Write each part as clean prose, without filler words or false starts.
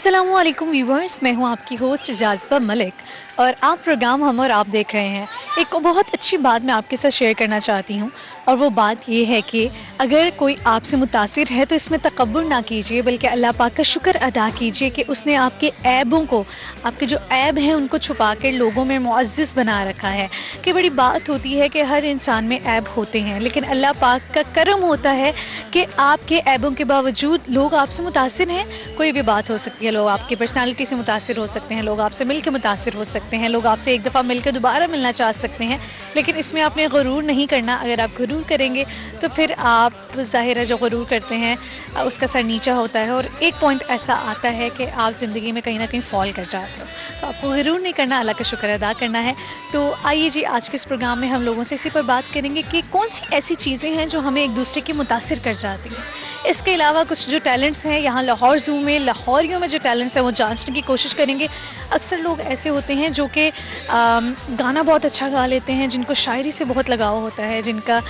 अस्सलामुअलैकुम व्यूवर्स, मैं हूं आपकी होस्ट जाज़बा मलिक और आप प्रोग्राम हम और आप देख रहे हैं। एक बहुत अच्छी बात मैं आपके साथ शेयर करना चाहती हूं और वो बात ये है कि अगर कोई आपसे मुतासिर है तो इसमें तकब्बुर ना कीजिए, बल्कि अल्लाह पाक का शुक्र अदा कीजिए कि उसने आपके ऐबों को, आपके जो ऐब हैं उनको छुपा कर लोगों में मुअज़्ज़ज़ बना रखा है। कि बड़ी बात होती है कि हर इंसान में ऐब होते हैं, लेकिन अल्लाह पाक का करम होता है कि आपके ऐबों के बावजूद लोग आपसे मुतासिर हैं। कोई भी बात हो सकती है, लोग आपकी पर्सनालिटी से मुतासिर हो सकते हैं, लोग आपसे मिल के मुतासिर हो सकते हैं, लोग आपसे एक दफ़ा मिल के दोबारा मिलना चाह सकते हैं, लेकिन इसमें आपने गुरूर नहीं करना। अगर आप गुरूर करेंगे तो फिर आप ज़ाहिर है जो गुरूर करते हैं उसका सर नीचा होता है और एक पॉइंट ऐसा आता है कि आप ज़िंदगी में कहीं ना कहीं फॉल कर जाते हो। तो आपको गुरूर नहीं करना, अल्लाह का शुक्र अदा करना है। तो आइए जी, आज के इस प्रोग्राम में हम लोगों से इसी पर बात करेंगे कि कौन सी ऐसी चीज़ें हैं जो हमें एक दूसरे की मुतासिर कर जाती हैं। इसके अलावा कुछ जो टैलेंट्स हैं यहाँ लाहौर ज़ू में, लाहौरियों में जो टैलेंट्स हैं वो जांचने की कोशिश करेंगे। अक्सर लोग ऐसे होते हैं जो कि गाना बहुत अच्छा गा लेते हैं, जिनको शायरी से बहुत लगाव होता है, जिनका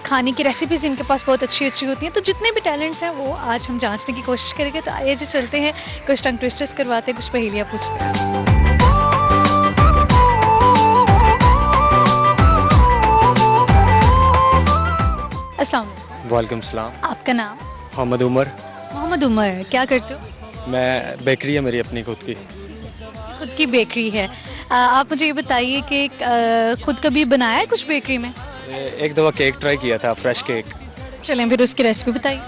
खाने की रेसिपीज़ इनके पास बहुत अच्छी अच्छी होती हैं। तो जितने भी टैलेंट्स हैं वो आज हम जांचने की कोशिश करेंगे। तो आइए जी चलते हैं, कुछ टंग ट्विस्टर्स करवाते हैं, कुछ पहेलियाँ पूछते हैं। अस्सलाम वालेकुम। वालेकुम सलाम। आपका नाम? मोहम्मद उमर। मोहम्मद उमर। क्या करते हो? मैं बेकरी है मेरी अपनी खुद की। खुद की बेकरी है। आप मुझे ये बताइए कि खुद कभी बनाया है कुछ बेकरी में? एक दफ़ा केक ट्राई किया था, फ्रेश केक। चलें फिर उसकी रेसिपी बताइए।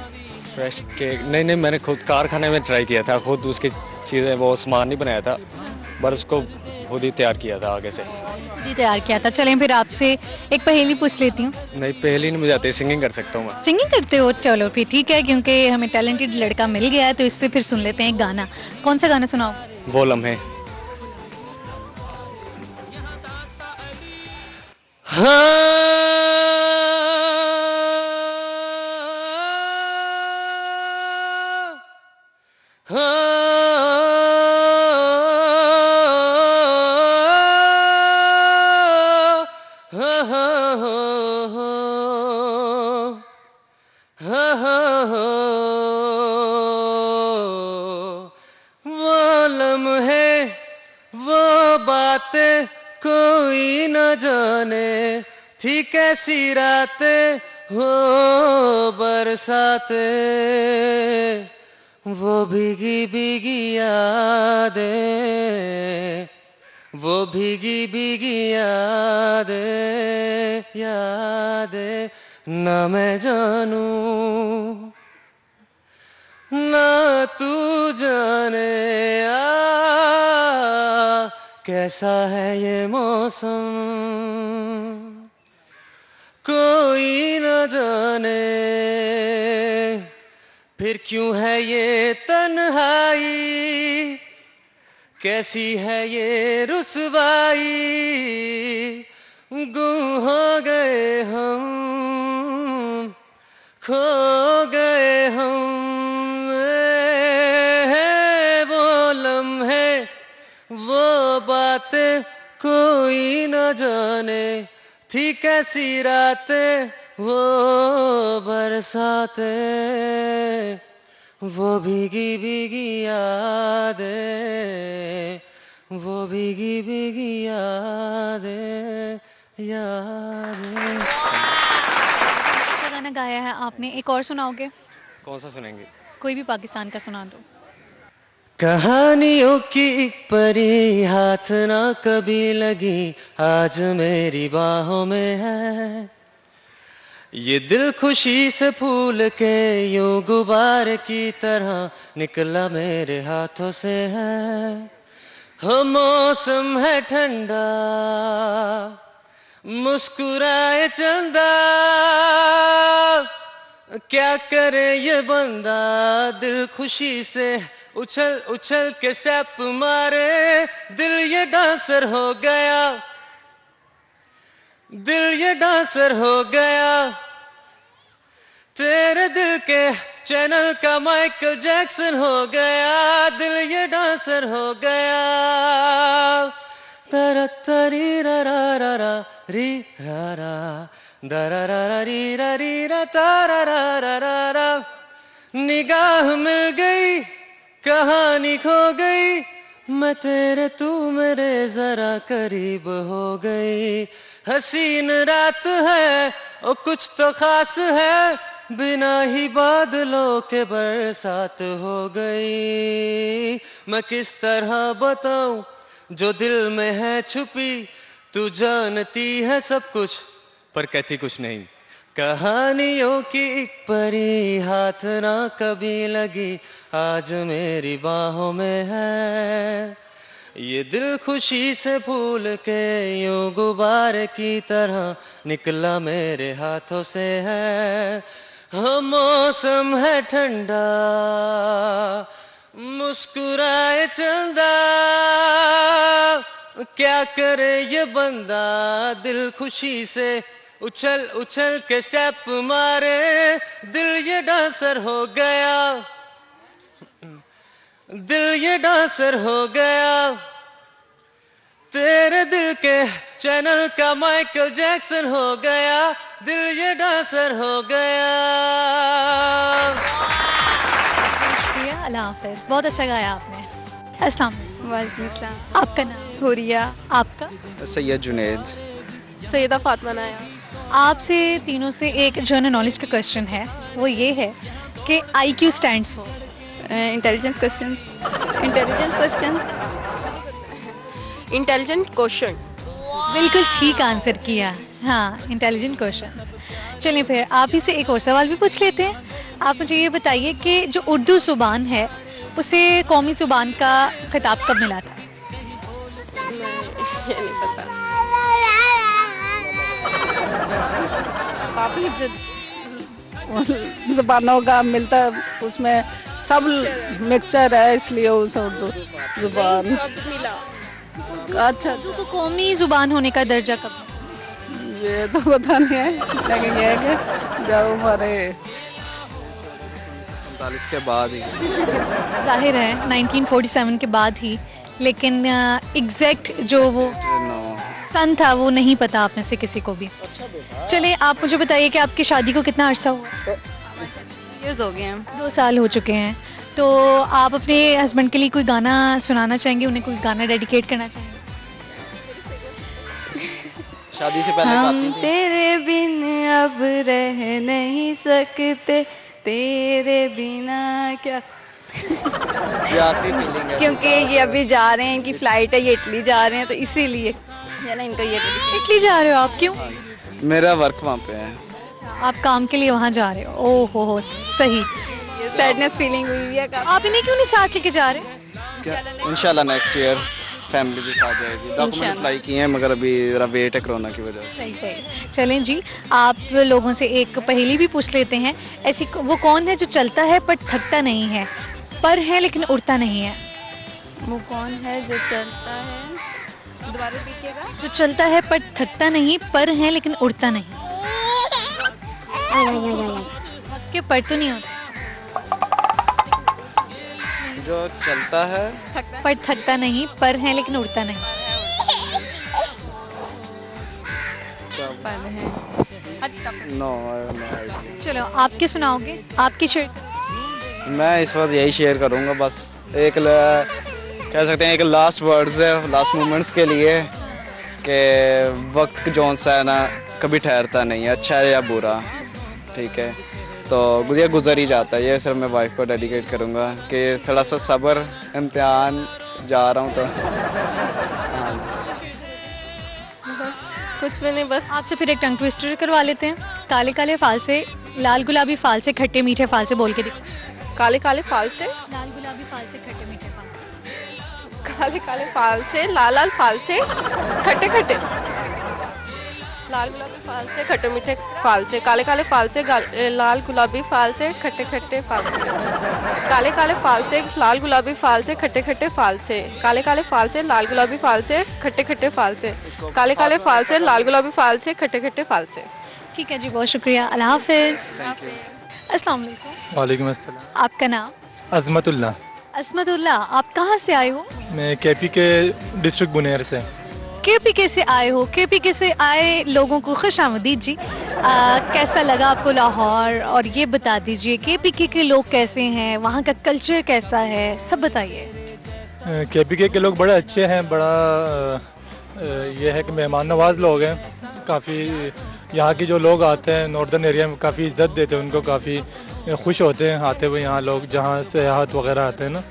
फ्रेश केक नहीं नहीं, मैंने खुद कारखाने में ट्राई किया था, खुद उसकी चीज़ें वो सामान नहीं बनाया था, पर उसको खुद ही तैयार किया था आगे से। खुद ही तैयार किया था। चलें फिर आपसे एक पहेली पूछ लेती हूँ। नहीं, पहले नहीं मुझे आती, सिंगिंग कर सकता हूँ मैं। सिंगिंग करते हो? चलो फिर ठीक है, क्योंकि हमें टैलेंटेड लड़का मिल गया है तो इससे फिर सुन लेते हैं एक गाना। कौन सा गाना सुनाओ? वो लम्हे। वो लम्हे, वो बातें कोई न जाने, थी कैसी रातें हो बरसाते, वो भीगी भीगी यादें, वो भीगी भीगी यादें, यादें न मैं जानूं ना तू जाने कैसा है ये मौसम, कोई न जाने फिर क्यों है ये तन्हाई, कैसी है ये रुसवाई, गुम हो गए हम, खो गए हम, वो लम्हे, वो बातें कोई न जाने, थी कैसी रातें वो बरसातें, वो भीगी भीगी यादें, वो भीगी भीगी यादें, यादें। अच्छा गाना गाया है आपने, एक और सुनाओगे? कौन सा सुनेंगे? कोई भी पाकिस्तान का सुना दो। कहानियों की एक परी हाथ ना कभी लगी, आज मेरी बाहों में है, ये दिल खुशी से फूल के यूं गुब्बारे की तरह निकला मेरे हाथों से है। हो मौसम है ठंडा, मुस्कुराए चंदा, क्या करे ये बंदा, दिल खुशी से उछल उछल के स्टेप मारे, दिल ये डांसर हो गया, दिल ये डांसर हो गया, तेरे दिल के चैनल का माइकल जैक्सन हो गया, दिल ये डांसर हो गया। तरा तरी रा रा रा रा री रा रा, दरा रा रा री रा री रा तारा रा रा रा रा, निगाह मिल गई कहानी खो गई, मैं तेरे तू मेरे जरा करीब हो गई। हसीन रात है ओ कुछ तो खास है, बिना ही बादलों के बरसात हो गई। मैं किस तरह बताऊं जो दिल में है छुपी, तू जानती है सब कुछ पर कहती कुछ नहीं। कहानियों की एक परी हाथ ना कभी लगी, आज मेरी बाहों में है। ये दिल खुशी से फूल के यूं गुब्बारे की तरह निकला मेरे हाथों से है। हाँ मौसम है ठंडा, मुस्कुराए चंदा, क्या करे ये बंदा दिल खुशी से उछल उछल के स्टेप मारे। दिल ये डांसर हो गया, दिल ये डांसर हो गया, तेरे दिल के चैनल का माइकल जैक्सन हो गया। दिल ये डांसर हो गया। शुक्रिया, अल्लाह हाफिज़। बहुत अच्छा गाया आपने। अस्सलाम वालेकुम। वालेकुम अस्सलाम। आपका नाम? हुरिया। आपका? सैयद जुनैद। सैयदा फातिमा नाया। आपसे तीनों से एक जनरल नॉलेज का क्वेश्चन है, वो ये है कि IQ stands for? Intelligence question. Intelligence question. Intelligent question. बिल्कुल ठीक आंसर किया। हाँ, इंटेलिजेंट क्वेश्चंस। चलिए फिर आप ही से एक और सवाल भी पूछ लेते हैं। आप मुझे ये बताइए कि जो उर्दू ज़ुबान है उसे कौमी ज़ुबान का खिताब कब मिला था? ये नहीं पता। काफ़ी ज़बानों का मिलता, उसमें सब मिक्सचर है, इसलिए उस उर्दू ज़ुबान। कब मिला? अच्छा, उर्दू को कौमी ज़ुबान होने का दर्जा कब मिला? ये तो पता नहीं है, लेकिन ये है कि जब हमारे 47 के बाद ही। ज़ाहिर है 1947 के बाद ही, लेकिन एग्जैक्ट जो वो सन था वो नहीं पता आप में से किसी को भी। चलिए आप मुझे बताइए कि आपकी शादी को कितना अरसा हुआ? इयर्स हो गए हैं। 2 साल हो चुके हैं। तो आप अपने हस्बैंड के लिए कोई गाना सुनाना चाहेंगे, उन्हें कोई गाना डेडिकेट करना चाहेंगे? शादी से पहले हम गाती थी। तेरे बिन अब रह नहीं सकते, तेरे बिना क्या। ये आखिरी फीलिंग है। क्योंकि ये अभी जा रहे हैं, इनकी फ्लाइट है, ये इटली जा रहे हैं, तो इसीलिए चला इनका ये। इटली जा रहे हो आप? क्यों? मेरा वर्क वहाँ पे है। आप काम के लिए वहाँ जा रहे हो? ओहो हो, सही। ये सैडनेस फीलिंग हुई है काफी। आप इन्हें क्यों नहीं साथ लेके जा रहे? इंशाल्लाह नेक्स्ट ईयर फैमिली भी साथ जाएगी। डॉक्यूमेंट इंशाल्लाह। अप्लाई किए हैं मगर अभी ज़रा वेट है कोरोना की वजह से। सही सही। चलें जी, आप लोगों से एक पहेली भी पूछ लेते हैं। ऐसी वो कौन है जो चलता है पर थकता नहीं है, पर है लेकिन उड़ता नहीं है? वो कौन है जो चलता है? दोबारा रिपीट कीजिएगा। जो चलता है पर थकता नहीं, पर है लेकिन उड़ता नहीं। वक्त के पर तो नहीं होता, जो चलता है पर थकता नहीं, पर है लेकिन उड़ता नहीं। पर है। नो। चलो आपके सुनाओगे, आपकी शेयर। मैं इस वक्त यही शेयर करूँगा बस। कह सकते हैं एक लास्ट वर्ड्स है लास्ट मोमेंट्स के लिए कि वक्त जौन सा है ना कभी ठहरता नहीं है, अच्छा है या बुरा, ठीक है, तो ये गुजर ही जाता है। ये सिर्फ मैं वाइफ को डेडिकेट करूँगा कि थोड़ा सा सब्र, इम्तिहान जा रहा हूँ तो। हाँ। बस कुछ भी नहीं, बस आपसे फिर एक टंग ट्विस्टर करवा लेते हैं। काले काले फाल से लाल गुलाबी फाल से खट्टे मीठे फाल से बोल के दिखो। काले काले फाल से, लाल गुलाबी फाल से खट्टे मीठे फाल से। काले काले फाल से, लाल लाल फाल से, खट्टे खट्टे। लाल गुलाबी फाल से, खट्टे मीठे फाल से, काले काले फाल से, लाल गुलाबी फाल से, खट्टे खट्टे फाल से। काले काले फाल से, लाल गुलाबी फाल से, खट्टे खट्टे फाल से। काले काले फाल से, लाल गुलाबी फाल से, खट्टे खट्टे फाल से। काले काले फाल से, लाल गुलाबी फाल से, खट्टे खट्टे फाल से। ठीक है जी, बहुत शुक्रिया। अल्लाह हाफिज़। अस्सलाम वालेकुम। वालेकुम अस्सलाम। आपका नाम? अज़मतुल्लाह। असमतुल्लाह। आप कहाँ से आए हो? मैं केपी के डिस्ट्रिक्ट बुनेर से। KPK से आए हो? KPK से आए लोगों को खुश आमदीद जी। कैसा लगा आपको लाहौर, और ये बता दीजिए KPK के लोग कैसे हैं, वहाँ का कल्चर कैसा है, सब बताइए। KPK के लोग बड़े अच्छे हैं, बड़ा ये है कि मेहमान नवाज लोग हैं काफ़ी। यहाँ के जो लोग आते हैं नॉर्दर्न एरिया में काफ़ी इज़्ज़त देते हैं उनको, काफ़ी खुश होते हैं आते हुए यहाँ लोग, जहाँ सेयाहत वगैरह आते हैं ना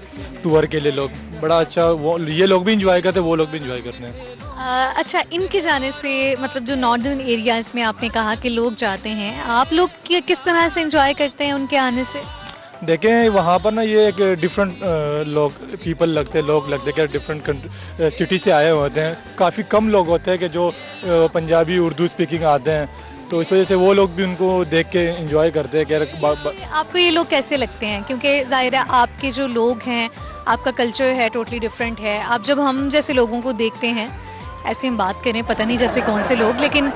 टूर के लिए लोग, बड़ा अच्छा वो ये लोग भी इंजॉय करते हैं, वो लोग भी इंजॉय करते हैं। अच्छा, इनके जाने से मतलब जो नॉर्दर्न एरियाज़ में आपने कहा कि लोग जाते हैं, आप लोग किस तरह से एंजॉय करते हैं उनके आने से? देखें वहाँ पर ना ये एक डिफरेंट पीपल लगते हैं, लोग लगते हैं कि डिफरेंट सिटी से आए होते हैं। काफ़ी कम लोग होते हैं कि जो पंजाबी उर्दू स्पीकिंग आते हैं, तो इस वजह से वो लोग भी उनको देख के एंजॉय करते हैं कि आपको ये लोग कैसे लगते हैं? क्योंकि ज़ाहिर है आपके जो लोग हैं, आपका कल्चर है टोटली डिफरेंट है। आप जब हम जैसे लोगों को देखते हैं, ऐसे हम बात करें पता नहीं जैसे कौन से लोग, लेकिन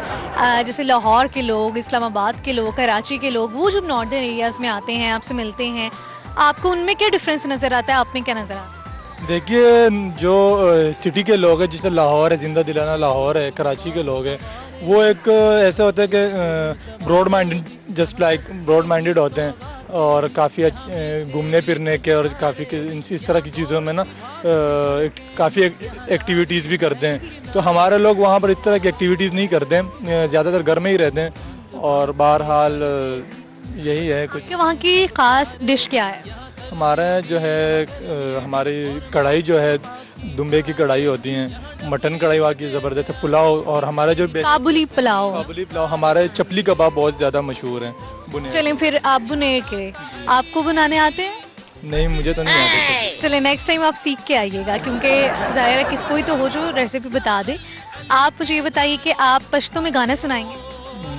जैसे लाहौर के लोग, इस्लामाबाद के लोग, कराची के लोग, वो जब नॉर्दर्न एरियाज़ में आते हैं, आपसे मिलते हैं, आपको उनमें क्या डिफरेंस नज़र आता है, आप में क्या नज़र आता है? देखिए जो सिटी के लोग हैं, जैसे लाहौर है, जिंदा दिलाना लाहौर है, कराची के लोग हैं, वो एक ऐसा होता है कि broad minded, just like broad minded होते हैं और काफ़ी घूमने फिरने के और काफ़ी इस तरह की चीज़ों में ना काफ़ी एक्टिविटीज़ भी करते हैं। तो हमारे लोग वहाँ पर इस तरह की एक्टिविटीज़ नहीं करते हैं, ज़्यादातर घर में ही रहते हैं। और बहरहाल यही है कुछ। कि वहाँ की ख़ास डिश क्या है? हमारा जो है हमारी कढ़ाई जो है दुम्बे की कढ़ाई होती है, मटन कढ़ाई वहाँ की ज़बरदस्त है, पुलाव, और हमारे जो काबुली पुलाव, हमारे चपली कबाब बहुत ज़्यादा मशहूर हैं बुने। चलें फिर आप बुनेर के, आपको बनाने आते हैं? नहीं, मुझे तो नहीं आता। चले नेक्स्ट टाइम आप सीख के आइएगा, क्योंकि ज़ाहिर है किसको ही तो हो जो रेसिपी बता दे। आप मुझे ये बताइए कि आप पश्तो में गाना सुनाएंगे?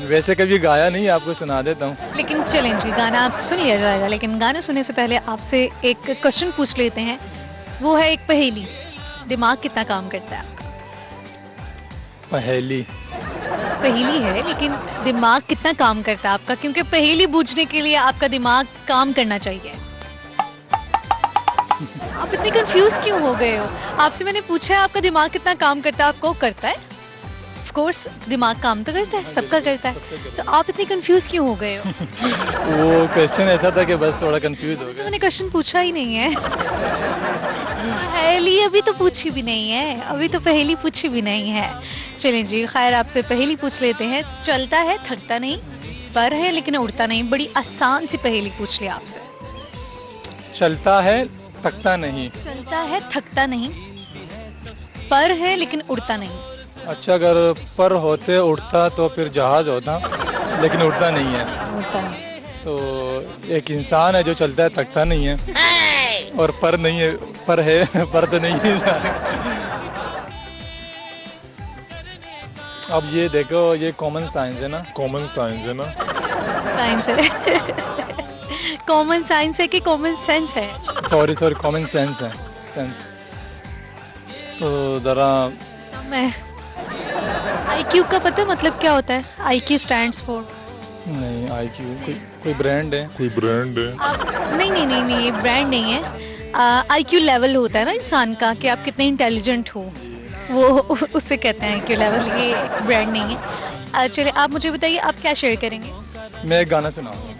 वैसे कभी गाया नहीं, आपको सुना देता हूँ। लेकिन चलें जी, गाना आप सुन लिया जाएगा, लेकिन गाना सुनने से पहले आपसे एक क्वेश्चन पूछ लेते हैं। वो है एक पहेली। दिमाग कितना काम करता है आपका? पहेली पहेली है, लेकिन दिमाग कितना काम करता है आपका? क्योंकि पहेली बूझने के लिए आपका दिमाग काम करना चाहिए। आप इतने कंफ्यूज क्यों हो गए हो? आपसे मैंने पूछा है आपका दिमाग कितना काम करता है, आपको करता है? ऑफ कोर्स दिमाग काम तो करता है, सबका करता है, तो आप इतने कंफ्यूज क्यों हो गए हो? वो क्वेश्चन ऐसा था कि बस थोड़ा कंफ्यूज हो तो गया। मैंने क्वेश्चन पूछा ही नहीं है। पहेली अभी तो पूछी भी नहीं है, अभी तो पहेली पूछी भी नहीं है। चलें जी, खैर आपसे पहेली पूछ लेते हैं। चलता है थकता नहीं, पर है लेकिन उड़ता नहीं। बड़ी आसान सी पहेली पूछ लिया आपसे। चलता है थकता नहीं। चलता है थकता नहीं, पर है लेकिन उड़ता नहीं। अच्छा, अगर पर होते उड़ता तो फिर जहाज होता, लेकिन उड़ता नहीं है। उड़ता नहीं। तो एक इंसान है जो चलता है थकता नहीं है और पर नहीं है, पर है पर तो नहीं है। अब ये देखो, ये कॉमन साइंस है ना, कॉमन साइंस है ना, साइंस है। कॉमन साइंस है कि कॉमन सेंस है? सॉरी कॉमन सेंस है, सेंस। तो ज़रा मैं IQ का पता है मतलब क्या होता है? IQ stands for? नहीं, IQ कोई ब्रांड है, कोई ब्रांड है। नहीं नहीं नहीं नहीं, ये ब्रांड नहीं है। IQ लेवल होता है ना इंसान का, कि आप कितने इंटेलिजेंट हो, वो उससे कहते हैं IQ लेवल, ये ब्रांड नहीं है। चलिए आप मुझे बताइए, आप क्या शेयर करेंगे? मैं एक गाना सुनाऊंगा।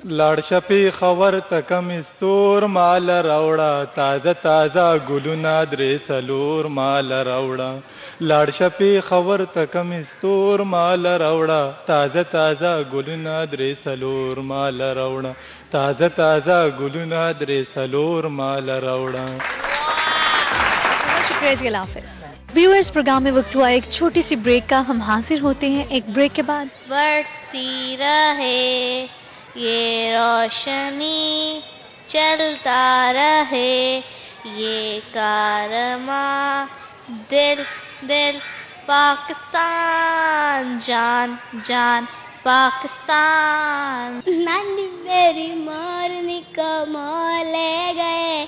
लाडशपी खबर तकम इस्तूर माल रावड़ा, ताज़ा ताज़ा गुलुनाद रे सलूर माल रावड़ा। लाडशपी खबर तकम इस्तूर माल रावड़ा, ताज़ा ताज़ा गुलुनाद रे सलूर माल रावड़ा, ताज़ा ताज़ा गुलुनाद रे सलूर माल रावड़ा। शुक्रिया जी, अल्लाह हाफ़िज़। व्यूअर्स, प्रोग्राम में वक्त हुआ एक छोटी सी ब्रेक का। हम हाजिर होते हैं एक ब्रेक के बाद। बढ़ती रहे ये रोशनी, चलता रहे ये कारवां, दिल दिल पाकिस्तान, जान जान पाकिस्तान। नानी मेरी मोरनी को मोह ले गए,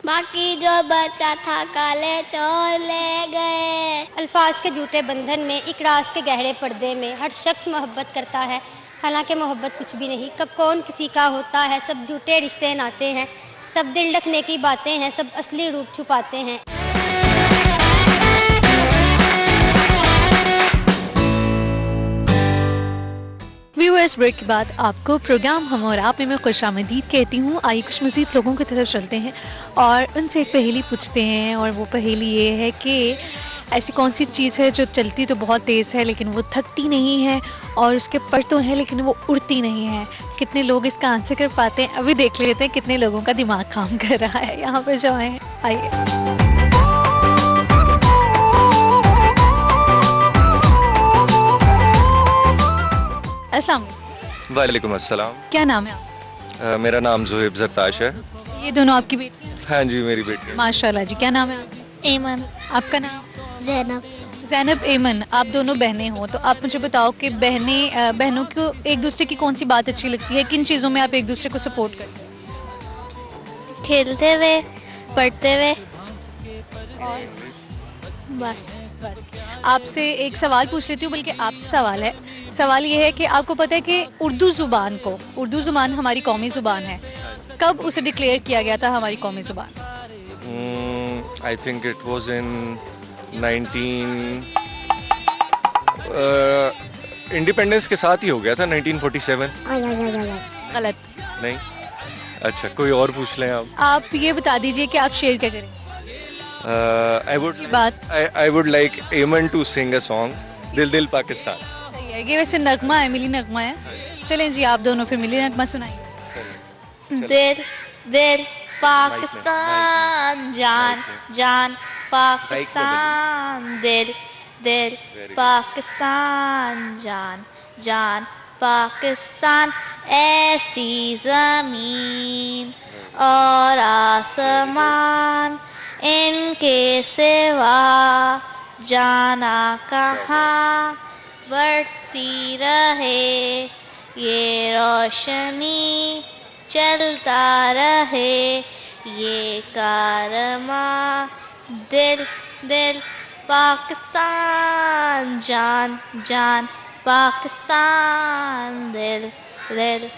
बाकी जो बचा था काले चोर ले गए। अल्फाज के झूठे बंधन में, इकरार के गहरे पर्दे में हर शख्स मोहब्बत करता है, हालांकि मोहब्बत कुछ भी नहीं, कब कौन किसी का होता है। सब झूठे रिश्ते नाते हैं, सब दिल रखने की बातें हैं, सब असली रूप छुपाते हैं। व्यूअर्स, ब्रेक के बाद आपको प्रोग्राम हम और आप में मैं खुशामदीद कहती हूँ। आइए कुछ मज़ीद लोगों की तरफ चलते हैं और उनसे एक पहेली पूछते हैं। और वो पहेली ये है कि ऐसी कौन सी चीज़ है जो चलती तो बहुत तेज़ है लेकिन वो थकती नहीं है, और उसके पर तो हैं लेकिन वो उड़ती नहीं है। कितने लोग इसका आंसर कर पाते हैं, अभी देख लेते हैं कितने लोगों का दिमाग काम कर रहा है। यहाँ पर जो आए हैं, आइए। अस्सलाम वालेकुम अस्सलाम। क्या नाम है आप? मेरा नाम ज़ुहैब ज़रताश है। ये दोनों आपकी बेटी हैं? हाँ जी, मेरी बेटी है। माशाल्लाह जी। क्या नाम है आपका? एमन। आपका नाम? जैनब। ज़ैनब एमन। आप दोनों बहनें हो, तो आप मुझे बताओ कि बहनों को एक दूसरे की कौन सी बात अच्छी लगती है? किन चीज़ों में आप एक दूसरे को सपोर्ट करते हैं? खेलते हुए, पढ़ते हुए, बस। आपसे एक सवाल पूछ लेती हूँ, बल्कि आपसे सवाल है। सवाल ये है कि आपको पता है कि उर्दू ज़ुबान हमारी कौमी ज़ुबान है। कब उसे डिक्लेयर किया गया था हमारी कौमी ज़ुबान? I think it was in independence के साथ ही हो गया था, 1947। गलत। नहीं? अच्छा, कोई और पूछ लें आप। आप ये बता दीजिए कि आप शेर क्या करेंगे? I would like Ayman to sing a song, दिल दिल पाकिस्तान। सही है, ये वैसे नगमा है, मिली नगमा है। चलें जी, आप दोनों फिर मिली नगमा सुनाइए। दिल दिल पाकिस्तान, जान जान पाकिस्तान, दिल दिल पाकिस्तान, जान जान पाकिस्तान, ऐसी ज़मीन और आसमान, इनके सिवा जाना कहाँ, बढ़ती रहे ये रोशनी, चलता रहे ये कारवां, दिल दिल पाकिस्तान, जान जान पाकिस्तान, दिल दिल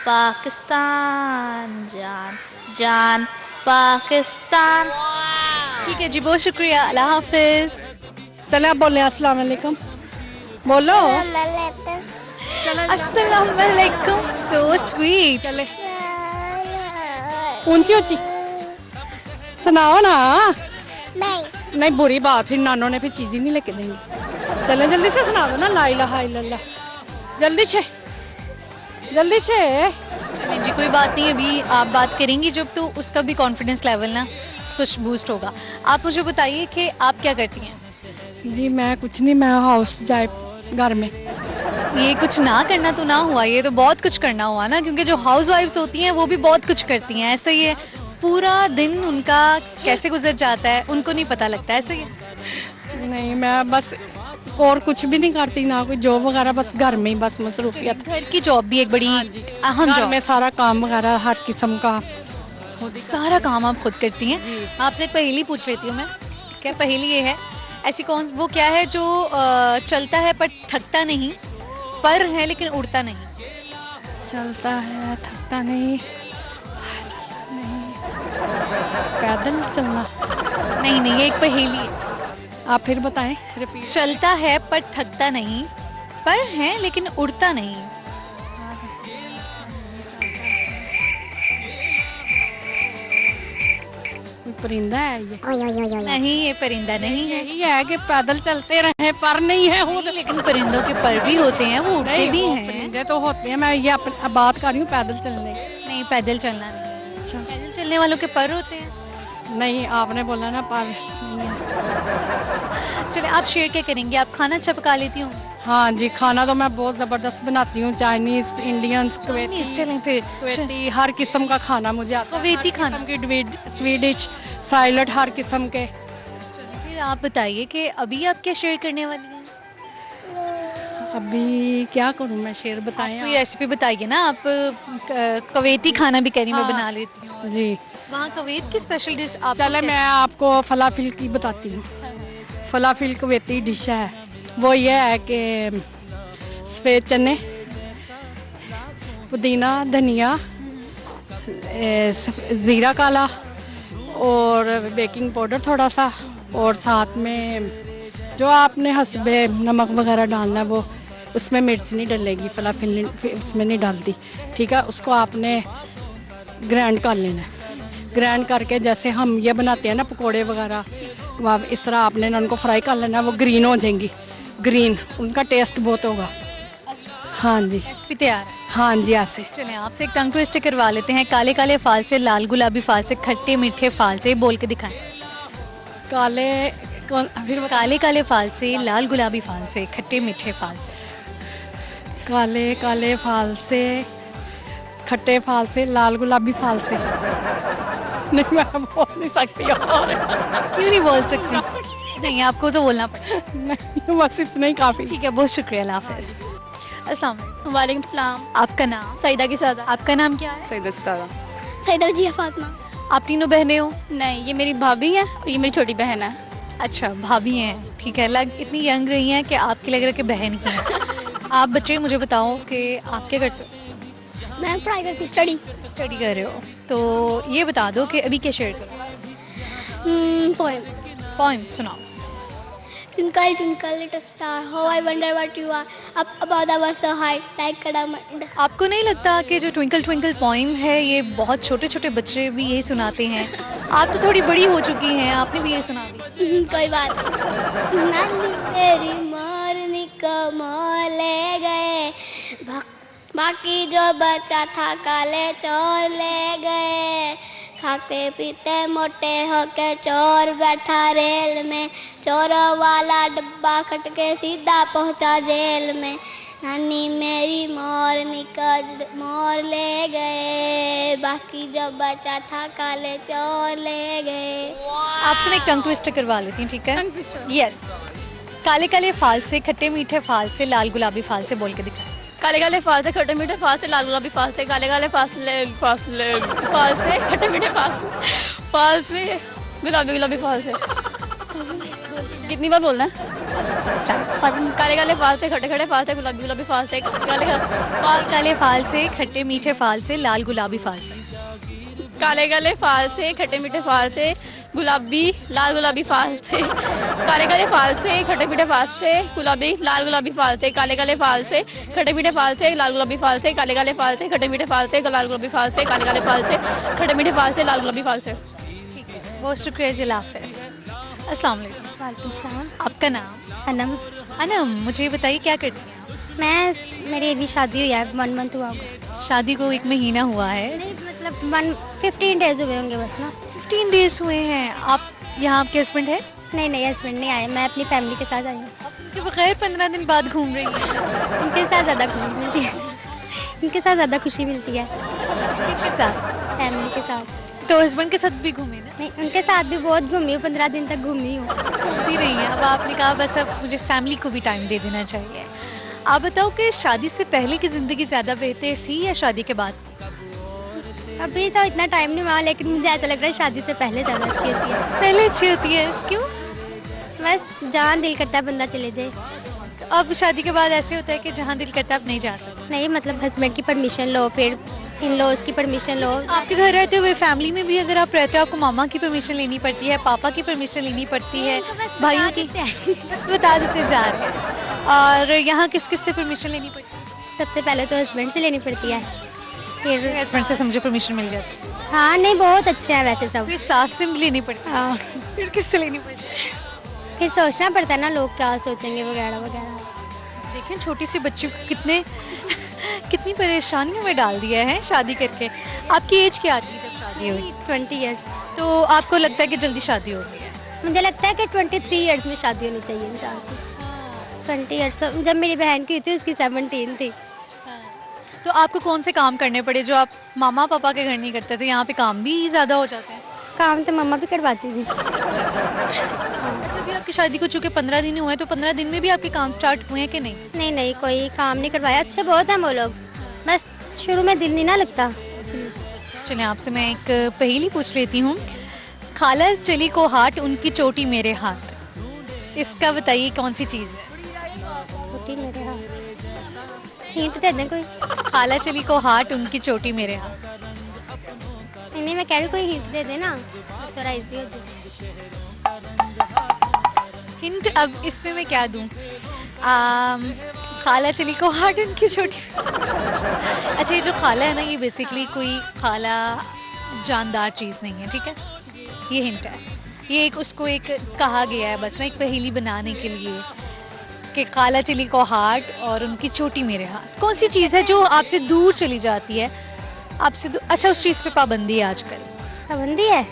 पाकिस्तान, जान जान पाकिस्तान। ठीक है जी, बहुत शुक्रिया, अल्लाह हाफिज। चले आप बोले अस्सलाम वालेकुम, बोलो। अस्सलाम वालेकुम, सो स्वीट। चले ऊंची ऊंची सुनाओ ना। नहीं बुरी बात, फिर नानों ने फिर चीज़ ही नहीं लेके देंगे। चले जल्दी से सुना दो ना, ला इलाहा इल्लल्लाह, जल्दी से जल्दी से। चलिए जी, कोई बात नहीं, अभी आप बात करेंगी जब तो उसका भी कॉन्फिडेंस लेवल ना कुछ बूस्ट होगा। आप मुझे बताइए कि आप क्या करती हैं? जी मैं कुछ नहीं, मैं हाउस जाए घर में। ये कुछ ना करना तो ना हुआ, ये तो बहुत कुछ करना हुआ ना, क्योंकि जो हाउस वाइफ्स होती हैं वो भी बहुत कुछ करती हैं। ऐसा ही है, पूरा दिन उनका कैसे गुजर जाता है उनको नहीं पता लगता। ऐसा ही है। नहीं मैं बस और कुछ भी नहीं करती, ना कोई जॉब वगैरह, बस घर में ही बस मसरूफियत। घर की जॉब भी एक बड़ी अहम घर जॉब में सारा काम वगैरह हर किस्म का, सारा काम आप खुद करती हैं। आपसे एक पहेली पूछ लेती हूँ मैं। ठीक है, पहेली ये है, ऐसी कौन वो क्या है जो चलता है पर थकता नहीं, पर है लेकिन उड़ता नहीं? चलता है थकता नहीं, पैदल चलना? नहीं नहीं, ये एक पहेली है। आप फिर बताएं, रिपीट। चलता है पर थकता नहीं, पर है लेकिन उड़ता नहीं। परिंदा है ये? नहीं, ये परिंदा नहीं है। यही है कि पैदल चलते रहे, पर नहीं है वो। लेकिन परिंदों के पर भी होते हैं, वो उड़ते भी हैं। परिंदे तो होते हैं, मैं ये बात कर रही हूँ पैदल चलने की। नहीं, पैदल चलना नहीं। अच्छा, पैदल चलने वालों के पर होते हैं? नहीं, आपने बोला ना पर नहीं है। चले, आप शेयर क्या करेंगे? आप खाना अच्छा पका लेती हूँ? हाँ जी, खाना तो मैं बहुत ज़बरदस्त बनाती हूँ, चाइनीज़, इंडियंस, कुवैती। चलें फिर, कुवैती, हर किस्म का खाना मुझे आता है। कुवैती खाना की स्वीडिश, साइलेंट, हर किस्म के। फिर आप बताइए कि अभी आप क्या शेयर करने वाली हैं? अभी क्या करूँ मैं, शेयर बताएं? कोई रेसिपी बताइए ना। आप कुवैती खाना भी कह रही, मैं बना लेती हूँ जी। वहाँ कुवैत की स्पेशल डिश आप? चले मैं आपको फलाफिल की बताती हूँ। फलाफिल कुवैती डिश है, वो ये है कि सफ़ेद चने, पुदीना, धनिया, ज़ीरा काला और बेकिंग पाउडर थोड़ा सा, और साथ में जो आपने हस्बे नमक वगैरह डालना है वो उसमें मिर्च नहीं डलेगी, फलाफिल इसमें नहीं डालती, ठीक है। उसको आपने ग्राइंड कर लेना है, ग्राइंड करके जैसे हम ये बनाते हैं ना पकोड़े वगैरह, अब इस तरह आपने ना उनको फ्राई कर लेना, वो ग्रीन हो जाएंगी, ग्रीन, उनका टेस्ट बहुत होगा। हाँ जी, रेसिपी तैयार है। हाँ जी, ऐसे। चलें आपसे एक टंग ट्विस्टर करवा लेते हैं। काले काले फाल से, लाल गुलाबी फाल से, खट्टे मीठे फाल से, बोल के दिखाएं। काले कौन फिर बता- काले काले फाल से, लाल गुलाबी फाल से, खट्टे मीठे फाल से। काले काले फाल से, खट्टे फाल से, लाल गुलाबी फाल से। नहीं मैं बोल नहीं सकती और क्यों नहीं बोल सकती? नहीं, आपको तो बोलना पड़ेगा। नहीं, बस इतना ही काफ़ी। ठीक है, बहुत शुक्रिया, अल्लाह हाफ़िज़। अस्सलाम वालेकुम। वालेकुम सलाम। आपका नाम? सईदा की सादा। आपका नाम क्या है? सईदा सितारा। सईदा जिया फातिमा। आप तीनों बहनें हो? नहीं, ये मेरी भाभी है और ये मेरी छोटी बहन है। अच्छा, भाभी हैं, ठीक है। इतनी यंग रही हैं कि आपकी लग रहा है कि बहन की हैं। आप बच्चे मुझे बताओ कि आप क्या करते हो? मैं पढ़ाई करती, स्टडी कर रहे हो, तो ये बता दो कि अभी क्या शेयर करो। पोएम सुनाओ। Twinkle, twinkle, little star, how I wonder what you are, up above the world so high, like a diamond in the sky. आपको नहीं लगता कि जो ट्विंकल ट्विंकल पोइम है ये बहुत छोटे छोटे बच्चे भी यही सुनाते हैं? आप तो थोड़ी बड़ी हो चुकी हैं, आपने भी ये सुना दी। कोई बात नानी मेरी मोरनी को मोह ले गए, बाकी जो बचा था काले चोर ले गए, खाते पीते मोटे होके चोर बैठा रेल में, चोरों वाला डब्बा खट के सीधा पहुंचा जेल में, नानी मेरी मोरनी को मोर ले गए, बाकी जो बचा था काले चोर ले गए। आपसे मैं एक टंग ट्विस्टर करवा लेती हूँ, ठीक है? यस। काले काले फाल से, खट्टे मीठे फाल से, लाल गुलाबी फाल से, बोल के दिखा। काले काले फाल से, खट्टे मीठे फाल से, लाल गुलाबी फाल से, काले काले फाल से, खट्टे मीठे फाल से, गुलाबी गुलाबी फाल से। कितनी बार बोलना है? काले काले फाल से, खट्टे खट्टे फाल से, गुलाबी गुलाबी फाल से, काले काले फाल से, खट्टे मीठे फाल से, लाल गुलाबी फाल से। काले काले फाल से, खट्टे मीठे फाल से, गुलाबी लाल गुलाबी फाल से, काले काले फाल से, खट्टे मीठे फाल से, गुलाबी लाल गुलाबी फाल से, काले काले फाल से, खट्टे मीठे फाल से, लाल गुलाबी फाल से, काले काले फाल से, खट्टे मीठे फाल से, लाल गुलाबी फाल से, काले काले फाल से, खट्टे मीठे फाल से, लाल गुलाबी फाल से। ठीक है, बहुत शुक्रिया जी, अल्लाह हाफ़िज़। अस्सलाम वालेकुम। वालेकुम सलाम। आपका नाम? अनम। अनम, मुझे बताइए क्या करती हैं आप? मेरी अभी शादी हुई है, 1 मंथ हुआ होगा। शादी को 1 महीना हुआ है? नहीं मतलब 15 डेज हुए होंगे बस ना। 15 डेज हुए हैं। आप यहाँ, आपके हस्बैंड है? नहीं हस्बैंड नहीं आए, मैं अपनी फैमिली के साथ आई हूँ। के बगैर 15 दिन बाद घूम रही हैं? उनके साथ ज़्यादा खुशी मिलती है। उनके साथ ज़्यादा खुशी मिलती है। किसके साथ? फैमिली के साथ। तो हस्बैंड के साथ भी घूमे ना? नहीं, उनके साथ भी बहुत घूमी हूँ, 15 दिन तक घूमी हूँ। घूमती रही हैं। अब आपने कहा बस अब मुझे फैमिली को भी टाइम दे देना चाहिए। आप बताओ कि शादी से पहले की ज़िंदगी ज़्यादा बेहतर थी या शादी के बाद? अभी तो इतना टाइम नहीं हुआ, लेकिन मुझे ऐसा लग रहा है शादी से पहले ज़्यादा अच्छी होती है। पहले अच्छी होती है? क्यों? बस जहाँ दिल करता है बंदा चले जाए। अब शादी के बाद ऐसे होता है कि जहाँ दिल करता है आप नहीं जा सकते? नहीं मतलब हस्बैंड की परमिशन लो, फिर इन लॉज की परमिशन लो। आपके घर रहते हुए फैमिली में भी अगर आप रहते हो, आपको मामा की परमिशन लेनी पड़ती है, पापा की परमिशन लेनी पड़ती है, भाइयों की? बस बता देते जा रहे हैं। और यहाँ किस किस से परमिशन लेनी पड़ती है? सबसे पहले तो हस्बैंड से लेनी पड़ती है, फिर हस्बैंड से समझो परमिशन मिल जाती है? हाँ नहीं बहुत अच्छे हैं वैसे सब। फिर सास से भी लेनी पड़ती है? हाँ। फिर किससे लेनी पड़ती है? फिर सोचना पड़ता है ना लोग क्या सोचेंगे वगैरह वगैरह। देखें छोटी सी बच्ची को कितनी परेशानियों में डाल दिया है शादी करके। आपकी एज क्या आती है जब शादी हुई? 20 ईयर्स। तो आपको लगता है कि जल्दी शादी होगी? मुझे लगता है कि 23 ईयर्स में शादी होनी चाहिए इंसान की। 20 ईयर्स तो जब मेरी बहन की हुई थी उसकी 17 थी। तो आपको कौन से काम करने पड़े जो आप मामा पापा के घर नहीं करते थे? यहाँ पे काम भी ज़्यादा हो जाते हैं। काम तो मम्मा भी करवाती थी। अच्छा, अभी आपकी शादी को चूँकि 15 दिन हुए हैं, तो 15 दिन में भी आपके काम स्टार्ट हुए हैं कि नहीं? नहीं कोई काम नहीं करवाया। अच्छे बहुत हैं वो लोग, बस शुरू में दिल नहीं ना लगता। चलिए आपसे मैं एक पहेली पूछ लेती हूँ। खाला चली को हाट, उनकी चोटी मेरे हाथ। इसका बताइए कौन सी चीज़ है? चोटी मेरे हाथ। हिंट दे दें कोई? खाला चली को हाट, उनकी चोटी मेरे हाथ। नहीं मैं कह रही कोई हिंट दे दे ना, थोड़ा इजी हो जाए। हिंट अब इसमें मैं क्या दूँ? खाला चली को हार्ट उनकी छोटी। अच्छा, ये जो खाला है ना, ये बेसिकली कोई खाला जानदार चीज़ नहीं है, ठीक है, ये हिंट है। ये एक उसको एक कहा गया है बस ना, एक पहेली बनाने के लिए कि खाला चली को हार्ट और उनकी चोटी मेरे हाथ। कौन सी चीज़ है जो आपसे दूर चली जाती है, आपसे अच्छा उस चीज़ पे पाबंदी है आजकल? पाबंदी है।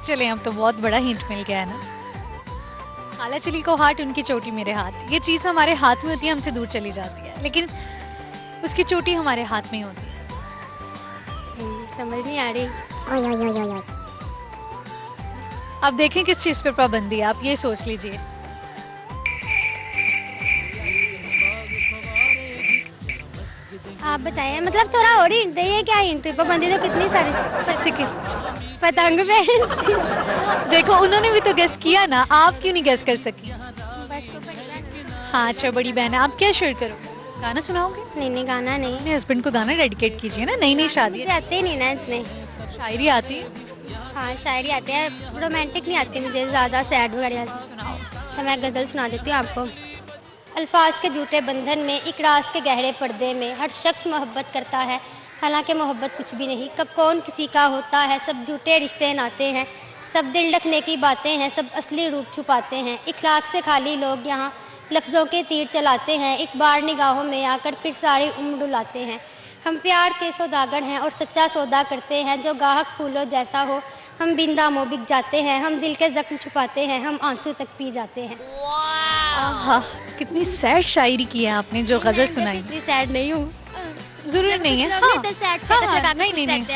चले, अब तो बहुत बड़ा हिंट मिल गया है ना। खाला चली को हार्ट उनकी चोटी मेरे हाथ। ये चीज़ हमारे हाथ में होती है, हमसे दूर चली जाती है, लेकिन उसकी चोटी हमारे हाथ में ही होती है। समझ नहीं आ रही। अब देखें किस चीज़ पर पाबंदी है, आप ये सोच लीजिए। आप बताएं, मतलब थोड़ा और हिंट दे, क्या हिंट? पाबंदी तो कितनी सारी, जैसे कि पतंग पे। देखो, उन्होंने भी तो गेस किया ना, आप क्यों नहीं गेस कर सकी? हाँ, अच्छा, बड़ी बहन है, आप क्या शेयर करोगे? गाना सुनाओगे? नहीं, गाना नहीं। अपने हस्बैंड को गाना डेडिकेट कीजिए ना, नई नई शादी मुझे आते नहीं ना इतने। शायरी आती है? हाँ, शायरी आती है, रोमांटिक नहीं आती मुझे, ज़्यादा सैड वगैरह आती। सुनाओ। तो मैं गज़ल सुना देती हूँ आपको। अल्फाज के झूठे बंधन में, एक राज के गहरे पर्दे में, हर शख्स मोहब्बत करता है, हालांकि मोहब्बत कुछ भी नहीं। कब कौन किसी का होता है, सब झूठे रिश्ते नाते हैं, सब दिल ढकने की बातें हैं, सब असली रूप छुपाते हैं। इखलाक से खाली लोग यहाँ लफ्ज़ों के तीर चलाते हैं, एक बार निगाहों में आकर फिर सारी उम्र डुलाते हैं। हम प्यार के सौदागर हैं और सच्चा सौदा करते हैं, जो गाहक फूलों जैसा हो हम बिन दामों बिक जाते हैं। हम दिल के जख्म छुपाते हैं, हम आंसू तक पी जाते हैं। आहा, कितनी सैड शायरी की है आपने जो गज़ल सुनाई। इतनी सैड नहीं हूँ, ज़रूरी नहीं है। हाँ,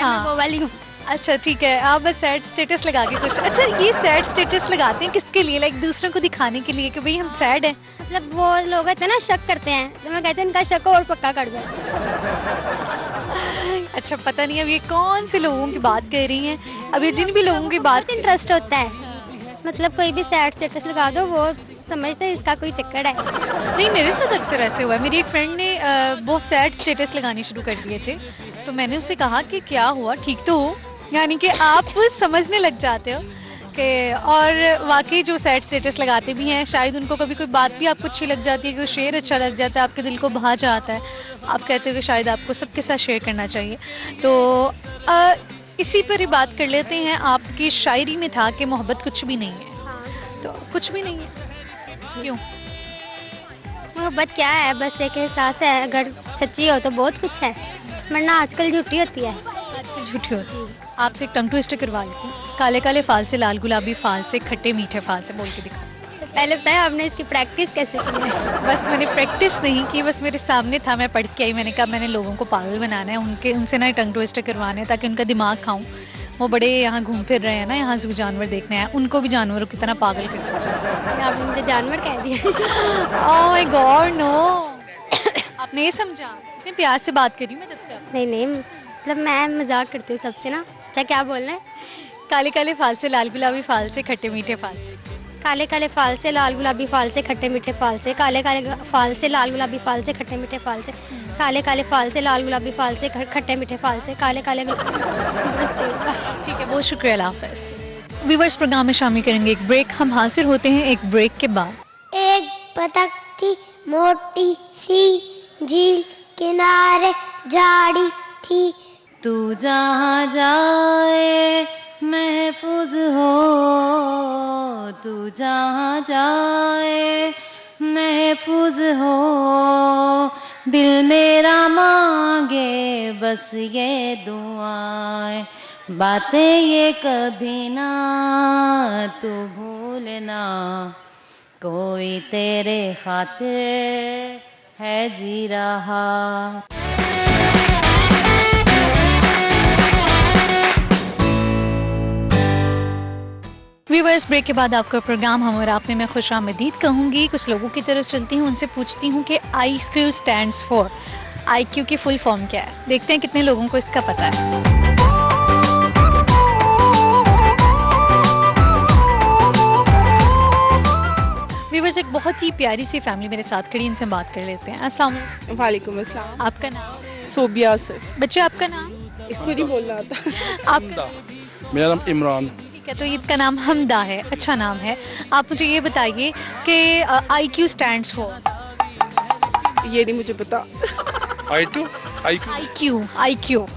हाँ, वो वाली हूँ। अच्छा, ठीक है, आप बस सैड स्टेटस लगा के कुछ। अच्छा, ये सैड स्टेटस लगाते हैं किसके लिए? लाइक दूसरों को दिखाने के लिए कि भाई हम सैड हैं? मतलब वो लोग होते हैं ना, शक करते हैं, तो मैं कहते हैं इनका शक और पक्का कर दो। अच्छा, पता नहीं अब ये कौन से लोगों की बात कर रही हैं। अब ये जिन भी लोगों की बात, इंटरेस्ट होता है, मतलब कोई भी सैड स्टेटस लगा दो, वो समझते हैं इसका कोई चक्कर है। नहीं, मेरे साथ अक्सर ऐसे हुआ है। मेरी एक फ्रेंड ने बहुत सैड स्टेटस लगाने शुरू कर दिए थे, तो मैंने उससे कहा कि क्या हुआ, ठीक तो हो? यानी कि आप समझने लग जाते हो कि, और वाकई जो सैड स्टेटस लगाते भी हैं, शायद उनको कभी कोई बात भी आपको अच्छी लग जाती है, कोई शेर अच्छा लग जाता है, आपके दिल को भा जाता है, आप कहते हो कि शायद आपको सबके साथ शेयर करना चाहिए। तो इसी पर ही बात कर लेते हैं। आपकी शायरी में था कि मोहब्बत कुछ भी नहीं है, तो कुछ भी नहीं है क्यों? मोहब्बत क्या है, बस एक एहसास है, अगर सच्ची हो तो बहुत कुछ है, वरना आजकल झूठी होती है। आजकल झूठी होती है। आपसे एक टंग ट्विस्टर करवा लेती हूँ। काले काले फाल से, लाल गुलाबी फाल से, खट्टे मीठे फाल से, बोल के दिखा। पहले बताया आपने इसकी प्रैक्टिस कैसे की है? बस मैंने प्रैक्टिस नहीं की, बस मेरे सामने था, मैं पढ़ के आई। मैंने कहा मैंने लोगों को पागल बनाना है, उनसे ना टंग ट्विस्टर करवाने हैं ताकि उनका दिमाग खाऊं। वो बड़े यहाँ घूम फिर रहे हैं ना, यहाँ जू जानवर देखने आए, उनको भी जानवरों की तरह पागल करना। आपने मुझे जानवर कह दिया। Oh my god, no. आपने ये समझा? इतने प्यार से बात करी मैं तब से आपसे। नहीं, मतलब मैं मजाक करती हूँ सबसे ना। अच्छा, क्या बोलना है? काले काले फाल से, लाल गुलाबी फाल से, खट्टे मीठे फाल से। काले काले फाल से, लाल गुलाबी फाल से, खट्टे मीठे फाल से, काले काले फाल से, लाल गुलाबी फाल से, खट्टे मीठे फाल से, काले काले फाल से, लाल गुलाबी फाल से, खट्टे मीठे फाल से, काले काले। ठीक है, बहुत शुक्रिया, अल्लाह हाफ़िज़। व्यूअर्स, प्रोग्राम में शामिल करेंगे एक ब्रेक। हम हाजिर होते हैं एक ब्रेक के बाद। एक बतख थी मोटी सी, झील किनारे झाड़ी थी। तू जहाँ जाए महफूज हो, तू जहाँ जाए महफूज हो, दिल मेरा मांगे बस ये दुआएं, बातें ये कभी ना तू भूलना, कोई तेरे खातिर है जी रहा। व्यूअर्स, ब्रेक के बाद आपका प्रोग्राम हम और आप में मैं खुशामदीद कहूँगी। कुछ लोगों की तरफ चलती हूँ, उनसे पूछती हूँ कि IQ स्टैंड्स फॉर, IQ की फुल फॉर्म क्या है। देखते हैं कितने लोगों को इसका पता है। व्यूअर्स, एक बहुत ही प्यारी सी फैमिली मेरे साथ खड़ी, इनसे बात कर लेते हैं। अस्सलाम वालेकुम। वालेकुम अस्सलाम। आपका नाम? सोबिया सर। बच्चे, आपका नाम? इसको नहीं बोलना आता। आपका? मेरा नाम इमरान। ठीक है, तो इसका नाम हमदा है, अच्छा नाम है। आप मुझे ये बताइए कि IQ स्टैंड्स फॉर। ये नहीं मुझे पता। I2 IQ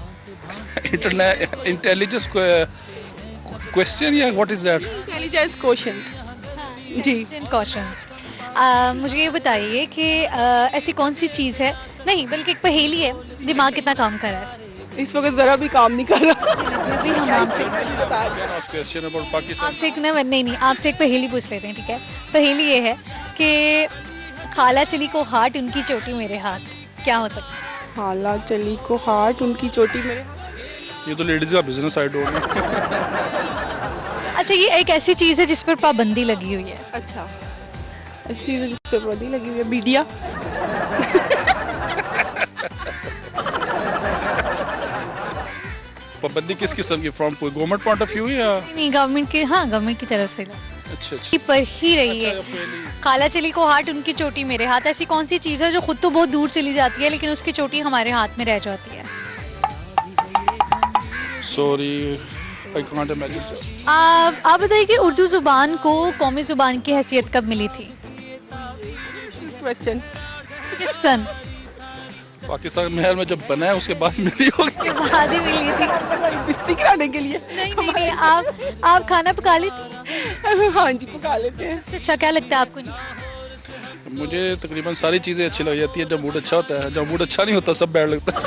internet intelligence question या what is that? Intelligence question. जी क्वेश्चंस। मुझे ये बताइए कि ऐसी कौन सी चीज़ है, नहीं बल्कि एक पहेली है, दिमाग कितना काम कर रहा है इसमें? इस वक्त जरा भी काम नहीं कर रहा। फिर भी हम आपसे क्वेश्चन अबाउट पाकिस्तान। आपसे एक नहीं आपसे एक पहेली पूछ लेते हैं, ठीक है? पहेली ये है कि खाला चली को हाथ उनकी चोटी मेरे हाथ, क्या हो सकता है? खाला चली को हाथ उनकी चोटी मेरे। ये तो लेडीज का बिजनेस, आई डोंट नो। अच्छा, ये एक ऐसी चीज़ है जिस पर पाबंदी लगी हुई है। अच्छा, ऐसी चीज़ है जिस पर पाबंदी लगी हुई है, मीडिया। पाबंदी किस किस्म की? From government point of view या? नहीं, गवर्नमेंट के, हाँ गवर्नमेंट की तरफ से अच्छा की पर ही रही है। खाला चली को हाथ उनकी चोटी मेरे हाथ, ऐसी कौन सी चीज़ है जो खुद तो बहुत दूर चली जाती है लेकिन उसकी चोटी हमारे हाथ में रह जाती है? Sorry, I can't imagine. आप बताइए कि उर्दू ज़ुबान को कौमी ज़ुबान की हैसियत कब मिली थी? क्वेश्चन किस सन? पाकिस्तान महल में जब बना है उसके बाद मिली होगी। बाद ही मिली थी। बेइज्जती कराने के लिए। नहीं, आप खाना पका लेते? हाँ जी, पका लेते हैं। सबसे अच्छा क्या लगता है आपको? मुझे तकरीबन सारी चीज़ें अच्छी लग जाती है जब मूड अच्छा होता है, जब मूड अच्छा नहीं होता सब बैड लगता है।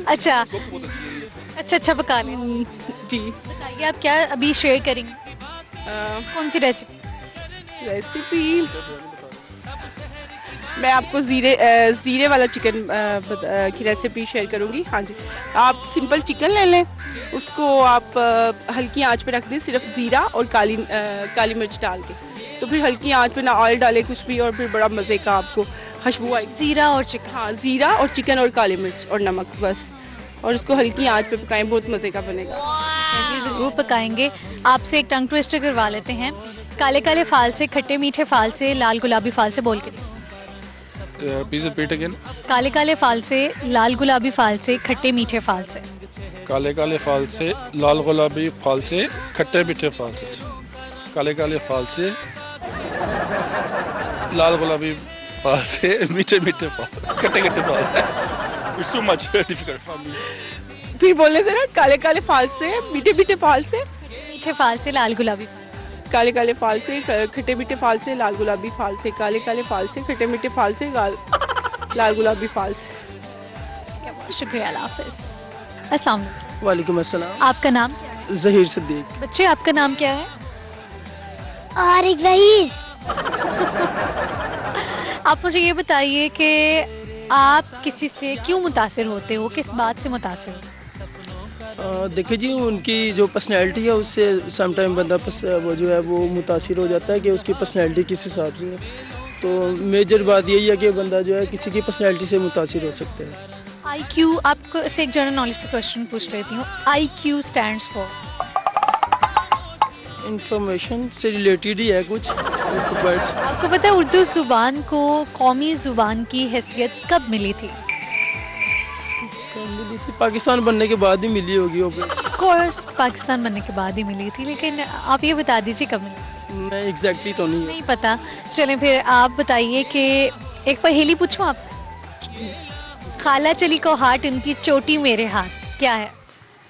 अच्छा पका लें। जी बताइए आप क्या अभी शेयर करेंगे? कौन सी रेसिपी? मैं आपको ज़ीरे वाला चिकन की रेसिपी शेयर करूंगी। हाँ जी, आप सिंपल चिकन ले लें, उसको आप हल्की आंच पे रख दें, सिर्फ ज़ीरा और काली मिर्च डाल के। तो फिर हल्की आंच पे, ना ऑयल डाले कुछ भी, और फिर बड़ा मज़े का आपको खुशबू आएगी। ज़ीरा और चिकन? हाँ, ज़ीरा और चिकन और काली मिर्च और नमक बस, और उसको हल्की आंच पे पकाएं, बहुत मज़े का बनेगा। जी ज़रूर पकाएंगे। आपसे एक टंग ट्विस्टर करवा लेते हैं। काले काले फाल से, खट्टे मीठे फाल से, लाल गुलाबी फाल से, बोल के प्लीज रिपीट अगेन। काले काले फाल से, लाल गुलाबी फाल से, खट्टे मीठे फाल से। काले काले फाल से, लाल गुलाबी फाल से, खट्टे मीठे फाल से। काले काले फाल से, लाल गुलाबी फाल से, मीठे मीठे फाल, खट्टे खट्टे फाल। It's too much difficult for me. फिर बोलने से ना, काले काले फाल से, मीठे मीठे फाल से, मीठे फाल से, लाल गुलाबी, काले काले फाल से, खट्टे मीठे फाल से, लाल गुलाबी फाल से, काले काले फाल से, खट्टे मीठे फाल से, लाल गुलाबी फाल से। शुक्रिया, अल्लाह हाफ़िज़। अस्सलाम वालेकुम। वालेकुम अस्सलाम। आपका नाम क्या है? ज़हीर सिद्दीक। बच्चे आपका नाम क्या है? आरिक ज़हीर। आप मुझे ये बताइए कि आप किसी से क्यों मुतासिर होते हो, किस बात से मुतासिर हो? देखिए जी, उनकी जो पर्सनैलिटी है उससे समटाइम बंदा वो जो है वो मुतासिर हो जाता है कि उसकी पर्सनैलिटी किस हिसाब से है। तो मेजर बात यही है कि बंदा जो है किसी की पर्सनैलिटी से मुतासिर हो सकता है। IQ, आपको से एक जनरल नॉलेज का क्वेश्चन पूछ लेती हूँ। IQ stands for? इंफॉर्मेशन से रिलेटेड ही है कुछ, बट आपको पता है उर्दू ज़ुबान को कौमी ज़ुबान की हैसियत कब मिली थी? मिली थी पाकिस्तान बनने के बाद ही मिली होगी। ऑफ कोर्स पाकिस्तान बनने के बाद ही मिली थी, लेकिन आप ये बता दीजिए कब मिली? नहीं, एग्जैक्टली तो नहीं पता। चलें फिर आप बताइए कि एक पहेली पूछूं आपसे। खाला चली को हाथ उनकी चोटी मेरे हाथ, क्या है?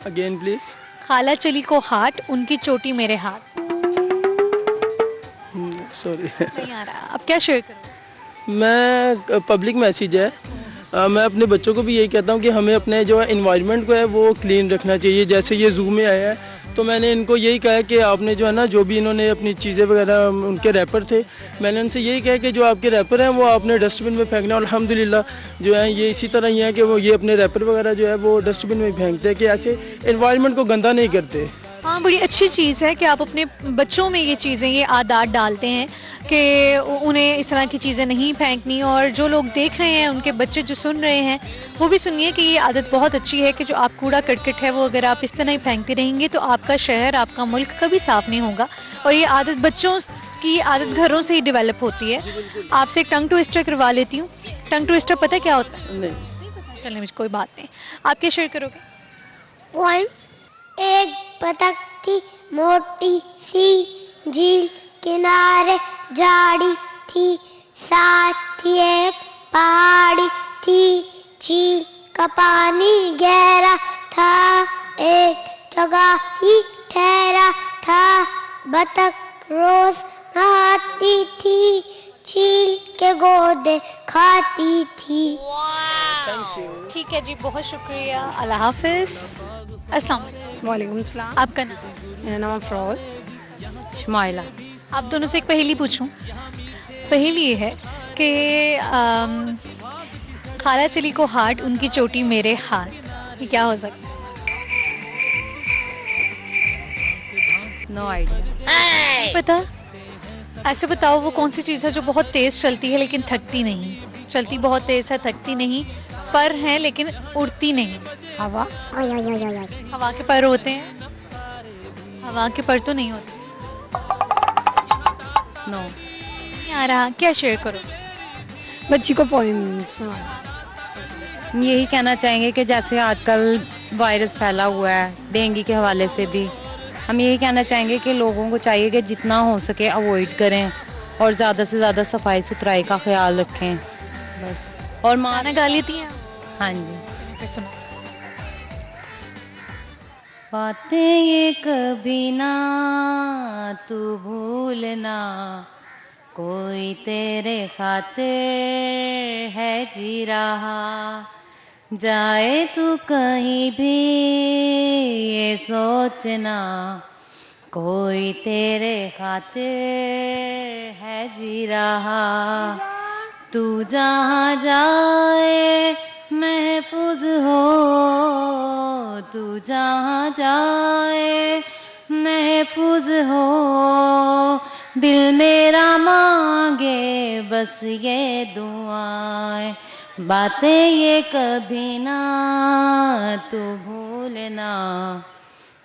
Again please. खाला चली को हाथ उनकी चोटी मेरे हाथ। सॉरी नहीं आ रहा, अब क्या शेयर करूं? मैं पब्लिक मैसेज है, मैं अपने बच्चों को भी यही कहता हूँ कि हमें अपने जो है इन्वायरमेंट को है वो क्लीन रखना चाहिए। जैसे ये ज़ू में आया है तो मैंने इनको यही कहा कि आपने जो है ना, जो भी इन्होंने अपनी चीज़ें वगैरह, उनके रैपर थे, मैंने उनसे यही कहा कि जो आपके रैपर हैं वो आपने डस्टबिन में फेंकना। और अल्हम्दुलिल्लाह जो है ये इसी तरह ही है कि वो ये अपने रैपर वगैरह जो है वो डस्टबिन में फेंकते हैं, कि ऐसे इन्वायरमेंट को गंदा नहीं करते। हाँ, बड़ी अच्छी चीज़ है कि आप अपने बच्चों में ये चीज़ें, ये आदत डालते हैं कि उन्हें इस तरह की चीज़ें नहीं फेंकनी। और जो लोग देख रहे हैं, उनके बच्चे जो सुन रहे हैं, वो भी सुनिए कि ये आदत बहुत अच्छी है कि जो आप कूड़ा करकट है वो अगर आप इस तरह ही फेंकते रहेंगे तो आपका शहर, आपका मुल्क कभी साफ़ नहीं होगा। और ये आदत बच्चों की आदत घरों से ही डेवलप होती है। आपसे एक टंग ट्विस्टर करवा लेती हूँ। टंग ट्विस्टर पता क्या होता है? नहीं। चलिए, मुझे कोई बात नहीं, आप क्या शेयर करोगे? पोएम। एक बतख थी मोटी सी, झील किनारे जाड़ी थी साथ ही एक पहाड़ी थी, झील का पानी गहरा था, एक जगह ही ठहरा था, बतख रोज नहाती थी, झील के गोदे खाती थी। ठीक है जी, बहुत शुक्रिया, अल्लाह हाफिज। अस्सलाम वालेकुम सलाम। आपका नाम? मेरा नाम अफरोज शुमाइला। आप दोनों से एक पहेली पूछूं। पहेली ये है कि खाला चली को हाथ, उनकी चोटी मेरे हाथ, ये क्या हो सकता है? No idea. पता? ऐसे बताओ वो कौन सी चीज़ है जो बहुत तेज़ चलती है लेकिन थकती नहीं, चलती बहुत तेज़ है, थकती नहीं, पर है लेकिन उड़ती नहीं। हवा? हवा के पर होते हैं? हवा के पर तो नहीं होते। नो नहीं आ रहा, क्या शेयर करो? बच्ची को पोइम सुना। यही कहना चाहेंगे कि जैसे आजकल वायरस फैला हुआ है डेंगू के हवाले से भी, हम यही कहना चाहेंगे कि लोगों को चाहिए कि जितना हो सके अवॉइड करें और ज़्यादा से ज़्यादा सफाई सुथराई का ख्याल रखें बस। और गाना गा लेती हैं? हाँ जी। फिर सुनो। बातें ये कभी ना तू भूलना, कोई तेरे खातिर है जी रहा, जाए तू कहीं भी ये सोचना, कोई तेरे खातिर है जी रहा, तू जहाँ जाए महफूज हो, तू जहाँ जाए महफूज हो, दिल मेरा मांगे बस ये दुआएं, बातें ये कभी ना तू भूलना,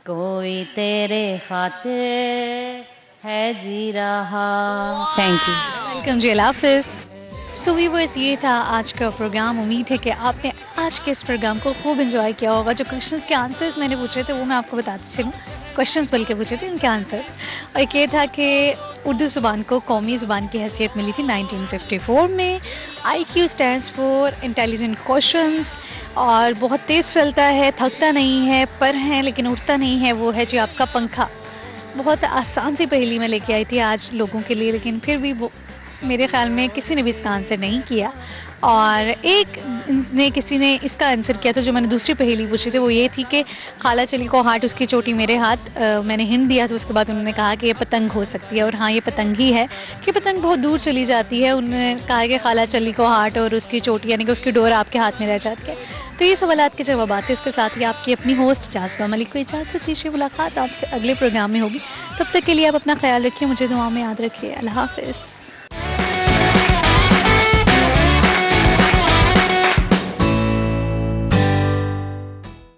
कोई तेरे खातिर है जी रहा। Thank you. वेलकम जी, अल्लाह हाफिज़। सो व्यूअर्स, ये था आज का प्रोग्राम। उम्मीद है कि आपने आज के इस प्रोग्राम को खूब एंजॉय किया होगा। जो क्वेश्चंस के आंसर्स मैंने पूछे थे वो मैं आपको बताती चलूँ, क्वेश्चंस बल्कि पूछे थे, उनके आंसर्स। और एक ये था कि उर्दू ज़ुबान को कौमी ज़ुबान की हैसियत मिली थी 1954 में। IQ stands for intelligent questions, और बहुत तेज़ चलता है, थकता नहीं है, पर है लेकिन उड़ता नहीं है, वो है जी आपका पंखा। बहुत आसान सी पहेली मैं लेके आई थी आज लोगों के लिए, लेकिन फिर भी वो मेरे ख़्याल में किसी ने भी इसका आंसर नहीं किया। और किसी ने इसका आंसर किया था जो मैंने दूसरी पहेली पूछी थी, वो ये थी कि खाला चली को हाथ, उसकी चोटी मेरे हाथ। मैंने हिंट दिया था, उसके बाद उन्होंने कहा कि ये पतंग हो सकती है, और हाँ ये पतंग ही है कि पतंग बहुत दूर चली जाती है। उन्होंने कहा कि खाला चली को हाथ और उसकी चोटी यानी कि उसकी डोर आपके हाथ में रह जाती है। तो ये सवालात के जवाब थे। इसके साथ ही आपकी अपनी होस्ट जाज़बा मलिक को इजाज़त दीजिए। मुलाकात आपसे अगले प्रोग्राम में होगी, तब तक के लिए आप अपना ख्याल रखिए, मुझे दुआ में याद रखिए। अल्लाह हाफ़िज़।